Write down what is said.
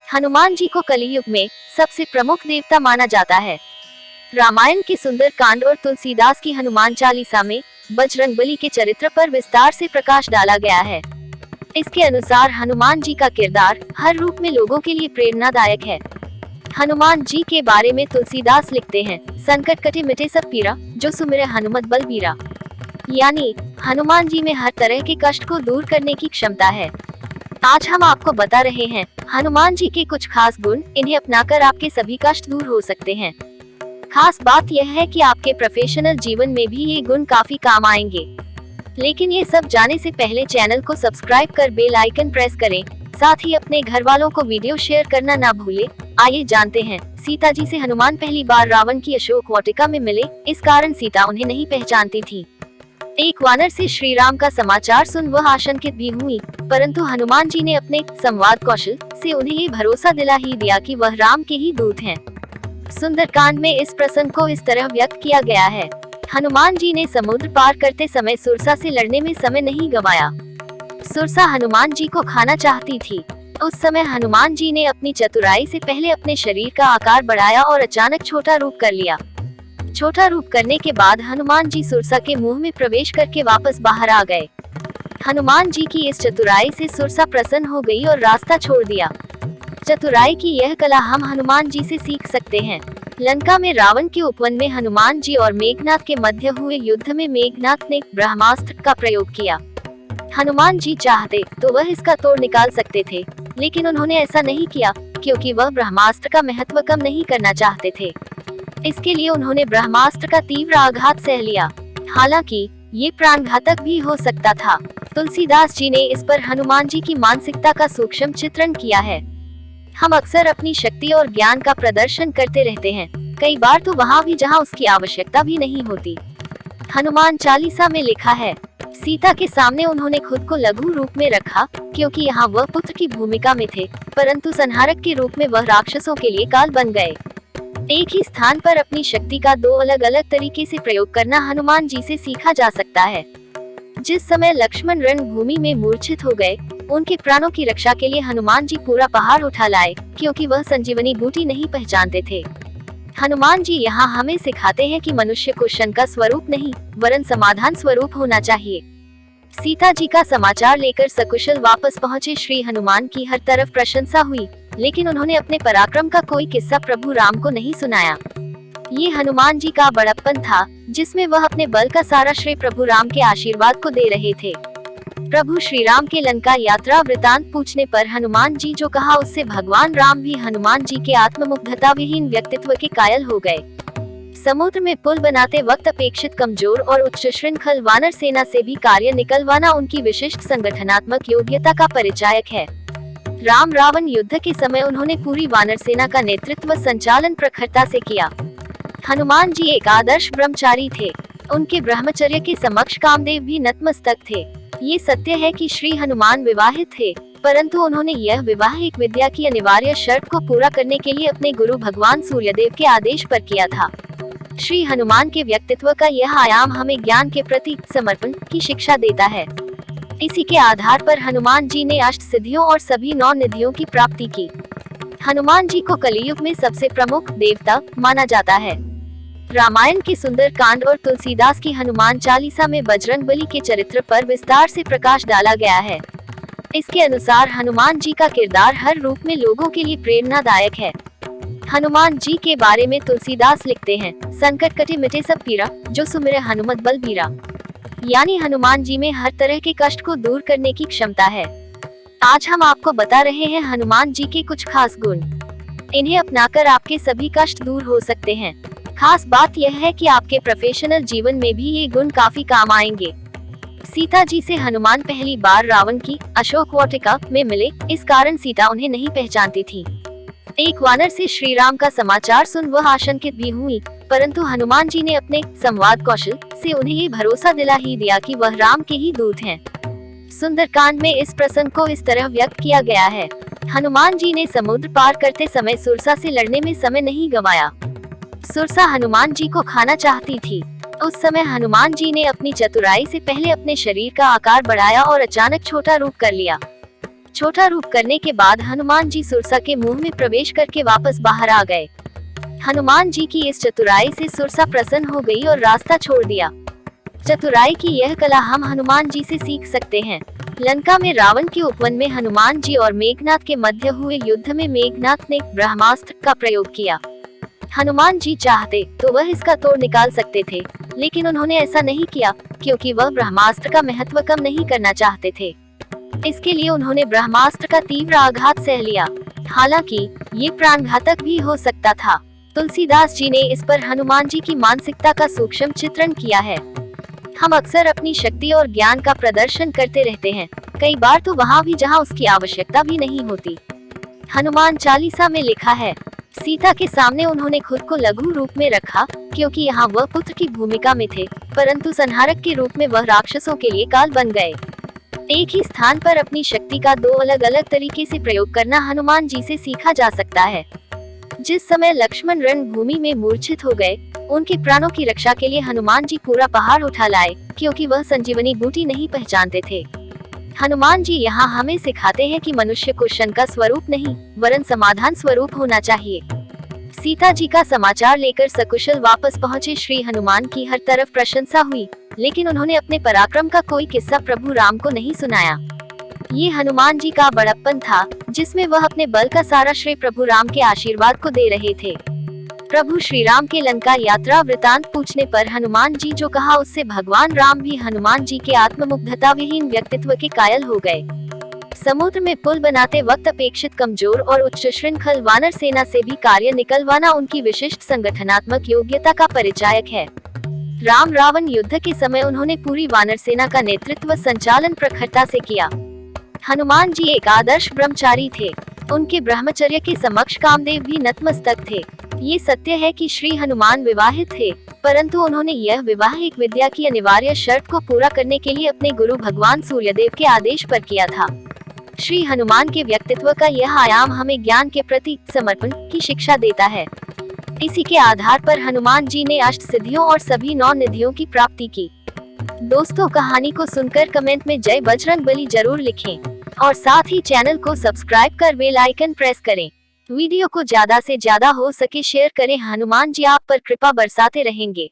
हनुमान जी को कलियुग में सबसे प्रमुख देवता माना जाता है। रामायण के सुंदर कांड और तुलसीदास की हनुमान चालीसा में बजरंगबली के चरित्र पर विस्तार से प्रकाश डाला गया है। इसके अनुसार हनुमान जी का किरदार हर रूप में लोगों के लिए प्रेरणादायक है। हनुमान जी के बारे में तुलसीदास लिखते हैं, संकट कटे मिटे सब पीरा, जो सुमिरे हनुमत बलबीरा। यानी हनुमान जी में हर तरह के कष्ट को दूर करने की क्षमता है। आज हम आपको बता रहे हैं हनुमान जी के कुछ खास गुण, इन्हें अपनाकर आपके सभी कष्ट दूर हो सकते हैं। खास बात यह है कि आपके प्रोफेशनल जीवन में भी ये गुण काफी काम आएंगे। लेकिन ये सब जाने से पहले चैनल को सब्सक्राइब कर बेल आइकन प्रेस करें। साथ ही अपने घर वालों को वीडियो शेयर करना ना भूलें। आइए जानते हैं, सीता जी से हनुमान पहली बार रावण की अशोक वाटिका में मिले, इस कारण सीता उन्हें नहीं पहचानती थी। एक वानर से श्री राम का समाचार सुन वह आशंकित भी हुई, परंतु हनुमान जी ने अपने संवाद कौशल से उन्हें ये भरोसा दिला ही दिया कि वह राम के ही दूत हैं। सुंदरकांड में इस प्रसंग को इस तरह व्यक्त किया गया है, हनुमान जी ने समुद्र पार करते समय सुरसा से लड़ने में समय नहीं गंवाया। सुरसा हनुमान जी को खाना चाहती थी। उस समय हनुमान जी ने अपनी चतुराई से पहले अपने शरीर का आकार बढ़ाया और अचानक छोटा रूप कर लिया। छोटा रूप करने के बाद हनुमान जी सुरसा के मुंह में प्रवेश करके वापस बाहर आ गए। हनुमान जी की इस चतुराई से सुरसा प्रसन्न हो गई और रास्ता छोड़ दिया। चतुराई की यह कला हम हनुमान जी से सीख सकते हैं। लंका में रावण के उपवन में हनुमान जी और मेघनाथ के मध्य हुए युद्ध में मेघनाथ ने ब्रह्मास्त्र का प्रयोग किया। हनुमान जी चाहते तो वह इसका तोड़ निकाल सकते थे, लेकिन उन्होंने ऐसा नहीं किया क्योंकि वह ब्रह्मास्त्र का महत्व कम नहीं करना चाहते थे। इसके लिए उन्होंने ब्रह्मास्त्र का तीव्र आघात सह लिया, हालांकि ये प्राणघातक भी हो सकता था। तुलसीदास जी ने इस पर हनुमान जी की मानसिकता का सूक्ष्म चित्रण किया है। हम अक्सर अपनी शक्ति और ज्ञान का प्रदर्शन करते रहते हैं, कई बार तो वहाँ भी जहाँ उसकी आवश्यकता भी नहीं होती। हनुमान चालीसा में लिखा है, सीता के सामने उन्होंने खुद को लघु रूप में रखा क्योंकि यहाँ वह पुत्र की भूमिका में थे, परंतु संहारक के रूप में वह राक्षसों के लिए काल बन गए। एक ही स्थान पर अपनी शक्ति का दो अलग अलग तरीके से प्रयोग करना हनुमान जी से सीखा जा सकता है। जिस समय लक्ष्मण रणभूमि में मूर्छित हो गए, उनके प्राणों की रक्षा के लिए हनुमान जी पूरा पहाड़ उठा लाए क्योंकि वह संजीवनी बूटी नहीं पहचानते थे। हनुमान जी यहाँ हमें सिखाते हैं कि मनुष्य को शंका स्वरूप नहीं वरन समाधान स्वरूप होना चाहिए। सीता जी का समाचार लेकर सकुशल वापस पहुँचे श्री हनुमान की हर तरफ प्रशंसा हुई, लेकिन उन्होंने अपने पराक्रम का कोई किस्सा प्रभु राम को नहीं सुनाया। ये हनुमान जी का बड़प्पन था, जिसमें वह अपने बल का सारा श्रेय प्रभु राम के आशीर्वाद को दे रहे थे। प्रभु श्री राम के लंका यात्रा वृतांत पूछने पर हनुमान जी जो कहा उससे भगवान राम भी हनुमान जी के आत्ममुग्धता विहीन व्यक्तित्व के कायल हो गए। समुद्र में पुल बनाते वक्त अपेक्षित कमजोर और उच्च श्रृंखल वानर सेना से भी कार्य निकलवाना उनकी विशिष्ट संगठनात्मक योग्यता का परिचायक है। राम रावण युद्ध के समय उन्होंने पूरी वानर सेना का नेतृत्व संचालन प्रखरता से किया। हनुमान जी एक आदर्श ब्रह्मचारी थे। उनके ब्रह्मचर्य के समक्ष कामदेव भी नतमस्तक थे। ये सत्य है कि श्री हनुमान विवाहित थे, परंतु उन्होंने यह विवाह एक विद्या की अनिवार्य शर्त को पूरा करने के लिए अपने गुरु भगवान सूर्यदेव के आदेश पर किया था। श्री हनुमान के व्यक्तित्व का यह आयाम हमें ज्ञान के प्रति समर्पण की शिक्षा देता है। इसी के आधार पर हनुमान जी ने अष्ट सिद्धियों और सभी 9 निधियों की प्राप्ति की। हनुमान जी को कलियुग में सबसे प्रमुख देवता माना जाता है। रामायण के सुंदर कांड और तुलसीदास की हनुमान चालीसा में बजरंगबली के चरित्र पर विस्तार से प्रकाश डाला गया है। इसके अनुसार हनुमान जी का किरदार हर रूप में लोगों के लिए प्रेरणादायक है। हनुमान जी के बारे में तुलसीदास लिखते हैं, संकट कटे मिटे सब पीरा, जो सुमिरे हनुमत बलबीरा। यानी हनुमान जी में हर तरह के कष्ट को दूर करने की क्षमता है। आज हम आपको बता रहे हैं हनुमान जी के कुछ खास गुण, इन्हें अपनाकर आपके सभी कष्ट दूर हो सकते हैं। खास बात यह है कि आपके प्रोफेशनल जीवन में भी ये गुण काफी काम आएंगे। सीता जी से हनुमान पहली बार रावण की अशोक वाटिका में मिले, इस कारण सीता उन्हें नहीं पहचानती थी। एक वानर से श्री राम का समाचार सुन वह आशंकित भी हुई, परंतु हनुमान जी ने अपने संवाद कौशल से उन्हें ये भरोसा दिला ही दिया कि वह राम के ही दूत हैं। सुंदरकांड में इस प्रसंग को इस तरह व्यक्त किया गया है, हनुमान जी ने समुद्र पार करते समय सुरसा से लड़ने में समय नहीं गंवाया। सुरसा हनुमान जी को खाना चाहती थी। उस समय हनुमान जी ने अपनी चतुराई से पहले अपने शरीर का आकार बढ़ाया और अचानक छोटा रूप कर लिया। छोटा रूप करने के बाद हनुमान जी सुरसा के मुंह में प्रवेश करके वापस बाहर आ गए। हनुमान जी की इस चतुराई से सुरसा प्रसन्न हो गई और रास्ता छोड़ दिया। चतुराई की यह कला हम हनुमान जी से सीख सकते हैं। लंका में रावण के उपवन में हनुमान जी और मेघनाथ के मध्य हुए युद्ध में मेघनाथ ने ब्रह्मास्त्र का प्रयोग किया। हनुमान जी चाहते तो वह इसका तोड़ निकाल सकते थे, लेकिन उन्होंने ऐसा नहीं किया क्योंकि वह ब्रह्मास्त्र का महत्व कम नहीं करना चाहते थे। इसके लिए उन्होंने ब्रह्मास्त्र का तीव्र आघात सह लिया। हालांकि ये प्राणघातक भी हो सकता था। तुलसीदास जी ने इस पर हनुमान जी की मानसिकता का सूक्ष्म चित्रण किया है। हम अक्सर अपनी शक्ति और ज्ञान का प्रदर्शन करते रहते हैं, कई बार तो वहाँ भी जहाँ उसकी आवश्यकता भी नहीं होती। हनुमान चालीसा में लिखा है, सीता के सामने उन्होंने खुद को लघु रूप में रखा क्योंकि यहाँ वह पुत्र की भूमिका में थे, परंतु संहारक के रूप में वह राक्षसों के लिए काल बन गए। एक ही स्थान पर अपनी शक्ति का दो अलग अलग तरीके से प्रयोग करना हनुमान जी से सीखा जा सकता है। जिस समय लक्ष्मण रणभूमि में मूर्छित हो गए, उनके प्राणों की रक्षा के लिए हनुमान जी पूरा पहाड़ उठा लाए क्योंकि वह संजीवनी बूटी नहीं पहचानते थे। हनुमान जी यहाँ हमें सिखाते हैं कि मनुष्य को शंका स्वरूप नहीं वरन समाधान स्वरूप होना चाहिए। सीता जी का समाचार लेकर सकुशल वापस पहुँचे श्री हनुमान की हर तरफ प्रशंसा हुई, लेकिन उन्होंने अपने पराक्रम का कोई किस्सा प्रभु राम को नहीं सुनाया। ये हनुमान जी का बड़प्पन था, जिसमें वह अपने बल का सारा श्रेय प्रभु राम के आशीर्वाद को दे रहे थे। प्रभु श्री राम के लंका यात्रा वृतांत पूछने पर हनुमान जी जो कहा उससे भगवान राम भी हनुमान जी के आत्ममुग्धता विहीन व्यक्तित्व के कायल हो गए। समुद्र में पुल बनाते वक्त अपेक्षित कमजोर और उच्च श्रृंखल वानर सेना से भी कार्य निकलवाना उनकी विशिष्ट संगठनात्मक योग्यता का परिचायक है। राम रावण युद्ध के समय उन्होंने पूरी वानर सेना का नेतृत्व संचालन प्रखरता से किया। हनुमान जी एक आदर्श ब्रह्मचारी थे। उनके ब्रह्मचर्य के समक्ष कामदेव भी नतमस्तक थे। ये सत्य है कि श्री हनुमान विवाहित थे, परंतु उन्होंने यह विवाह एक विद्या की अनिवार्य शर्त को पूरा करने के लिए अपने गुरु भगवान सूर्यदेव के आदेश पर किया था। श्री हनुमान के व्यक्तित्व का यह आयाम हमें ज्ञान के प्रति समर्पण की शिक्षा देता है। इसी के आधार पर हनुमान जी ने अष्ट सिद्धियों और सभी 9 निधियों की प्राप्ति की। दोस्तों, कहानी को सुनकर कमेंट में जय बजरंगबली जरूर लिखें और साथ ही चैनल को सब्सक्राइब कर बेल आइकन प्रेस करें। वीडियो को ज्यादा से ज्यादा हो सके शेयर करें। हनुमान जी आप पर कृपा बरसाते रहेंगे।